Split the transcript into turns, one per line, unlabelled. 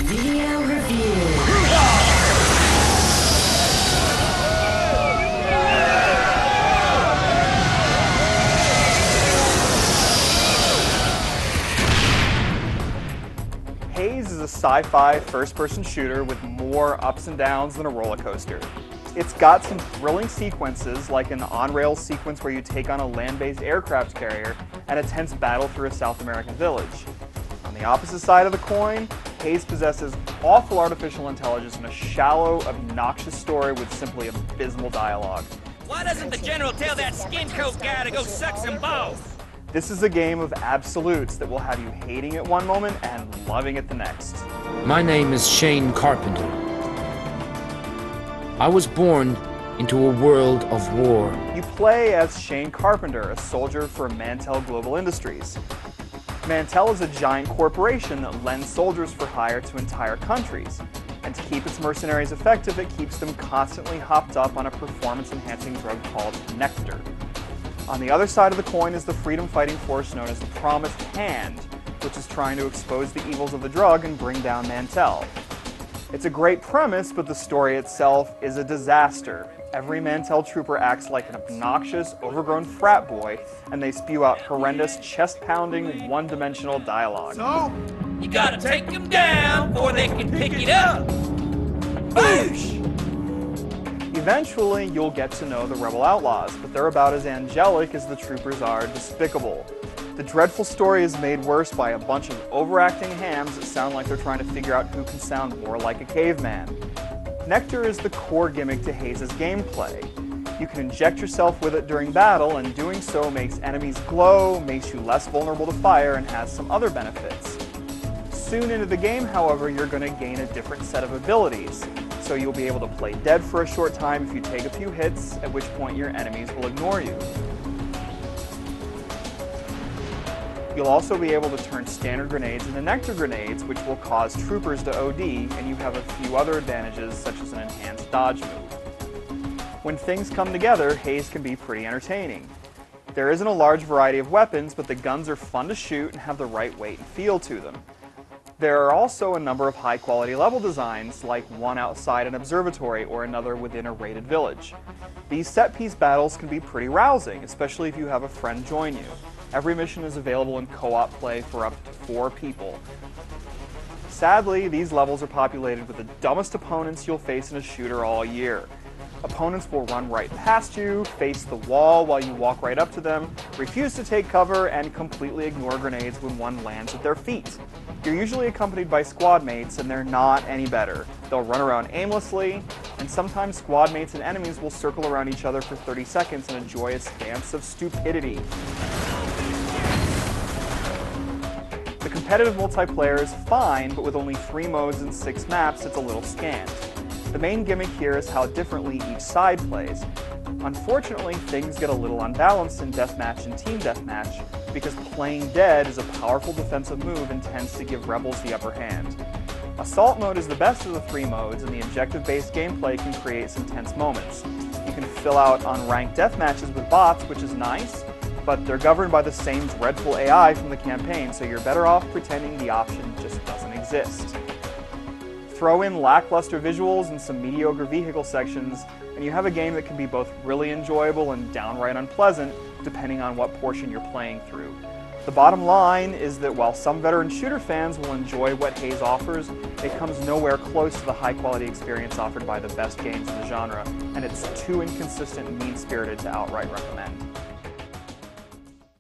Video review.
Haze is a sci-fi first-person shooter with more ups and downs than a roller coaster. It's got some thrilling sequences, like an on-rails sequence where you take on a land-based aircraft carrier and a tense battle through a South American village. On the opposite side of the coin, Haze possesses awful artificial intelligence and a shallow, obnoxious story with simply abysmal dialogue.
Why doesn't the general tell that skin coat guy to go suck some balls?
This is a game of absolutes that will have you hating it one moment and loving it the next.
My name is Shane Carpenter. I was born into a world of war.
You play as Shane Carpenter, a soldier for Mantel Global Industries. Mantel is a giant corporation that lends soldiers for hire to entire countries. And to keep its mercenaries effective, it keeps them constantly hopped up on a performance-enhancing drug called Nectar. On the other side of the coin is the freedom-fighting force known as the Promised Hand, which is trying to expose the evils of the drug and bring down Mantel. It's a great premise, but the story itself is a disaster. Every Mantel trooper acts like an obnoxious, overgrown frat boy, and they spew out horrendous, chest-pounding, one-dimensional dialogue.
So, you gotta take them down before they can pick it up. Boosh!
Eventually, you'll get to know the rebel outlaws, but they're about as angelic as the troopers are despicable. The dreadful story is made worse by a bunch of overacting hams that sound like they're trying to figure out who can sound more like a caveman. Nectar is the core gimmick to Haze's gameplay. You can inject yourself with it during battle, and doing so makes enemies glow, makes you less vulnerable to fire, and has some other benefits. Soon into the game, however, you're going to gain a different set of abilities. So you'll be able to play dead for a short time if you take a few hits, at which point your enemies will ignore you. You'll also be able to turn standard grenades into Nectar grenades, which will cause troopers to OD, and you have a few other advantages, such as an enhanced dodge move. When things come together, Haze can be pretty entertaining. There isn't a large variety of weapons, but the guns are fun to shoot and have the right weight and feel to them. There are also a number of high-quality level designs, like one outside an observatory or another within a raided village. These set-piece battles can be pretty rousing, especially if you have a friend join you. Every mission is available in co-op play for up to 4 people. Sadly, these levels are populated with the dumbest opponents you'll face in a shooter all year. Opponents will run right past you, face the wall while you walk right up to them, refuse to take cover, and completely ignore grenades when one lands at their feet. You're usually accompanied by squad mates, and they're not any better. They'll run around aimlessly, and sometimes squad mates and enemies will circle around each other for 30 seconds in a joyous dance of stupidity. The competitive multiplayer is fine, but with only 3 modes and 6 maps, it's a little scant. The main gimmick here is how differently each side plays. Unfortunately, things get a little unbalanced in Deathmatch and Team Deathmatch, because playing dead is a powerful defensive move and tends to give rebels the upper hand. Assault mode is the best of the 3 modes, and the objective-based gameplay can create some tense moments. You can fill out unranked deathmatches with bots, which is nice, but they're governed by the same dreadful AI from the campaign, so you're better off pretending the option just doesn't exist. Throw in lackluster visuals and some mediocre vehicle sections, and you have a game that can be both really enjoyable and downright unpleasant, depending on what portion you're playing through. The bottom line is that while some veteran shooter fans will enjoy what Haze offers, it comes nowhere close to the high-quality experience offered by the best games in the genre, and it's too inconsistent and mean-spirited to outright recommend.